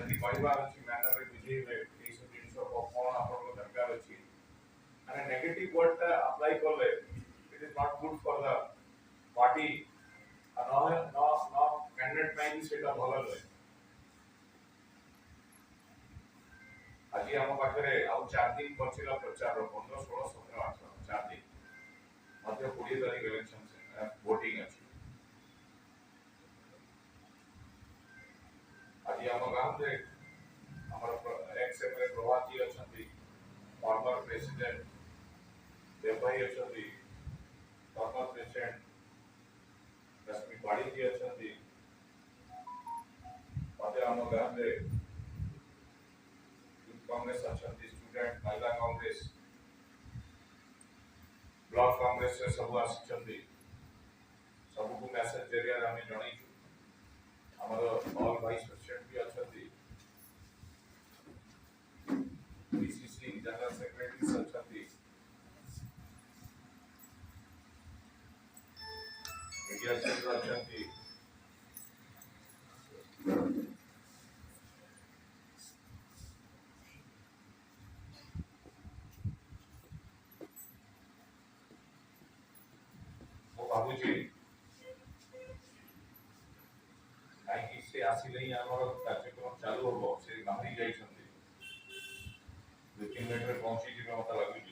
ଯଦି କହିବାର ଅଛି ମ୍ୟାନରରେ ବୁଝେଇବେ ଏଇସବୁ ଜିନିଷ କ'ଣ ଆପଣଙ୍କ ଦରକାର ଅଛି ମାନେ ନେଗେଟିଭ ୱାର୍ଡଟା ଆପ୍ଲାଏ କଲେ ଇଟ୍ is not good for the party ନହେଲେ ନ କ୍ୟାଣ୍ଡିଡେଟ୍ ପାଇଁ ବି ସେଇଟା ଭଲ ନୁହେଁ। ଆଜି ଆମ ପାଖରେ ଆଉ 4 ଦିନ ବଞ୍ଚିଲା ପ୍ରଚାର 15, 16, 17, 18 4 ଦିନ ମଧ୍ୟ 20 ତାରିଖ ଇଲେକ୍ସନ ଭୋଟିଂ ଅଛି। ଆଜି ଆମ ଗାଁରେ ଆମର ଏକ୍ସ ଏମଏଲଏ ପ୍ରଭାତ ଜି ଅଛନ୍ତି, ଫର୍ମର ପ୍ରେସିଡେଣ୍ଟ ଦେବଭାଇ ଅଛନ୍ତି, ଫର୍ମର ପ୍ରେସିଡେଣ୍ଟ ରଶ୍ମି ପାଢ଼ୀ ଜି ଅଛନ୍ତି, ମଧ୍ୟ ଆମ ଗାଁରେ ୟୁଥ କଂଗ୍ରେସ ଅଛନ୍ତି, ଷ୍ଟୁଡେଣ୍ଟ ମହିଳା କଂଗ୍ରେସ ବ୍ଲକ କଂଗ୍ରେସରେ ସବୁ ଆସିଛନ୍ତି। ସବୁକୁ ମେସେଜ ଜରିଆରେ ଆମେ ଜଣେଇଛୁ। ଆମର ଅଲ୍ ଭାଇସ୍ ପ୍ରେସିଡେଣ୍ଟ ବି ଅଛନ୍ତି, ପିସିସି ଜେନେରାଲ ସେକ୍ରେଟାରୀ ଅଛନ୍ତି, ମିडिଆ ସେକ୍ରେଟାରୀ ଅଛନ୍ତି। ମୁଁ ଭାବୁଛି କାହିଁକି ସେ ଆସିଲେ ହିଁ ଆମର କାର୍ଯ୍ୟକ୍ରମ ଚାଲୁ ହବ। ସେ ବାହାରି ଯାଇଛନ୍ତି, 2-3 ମିନିଟରେ ପହଞ୍ଚିଯିବେ ମତେ ଲାଗୁଛି।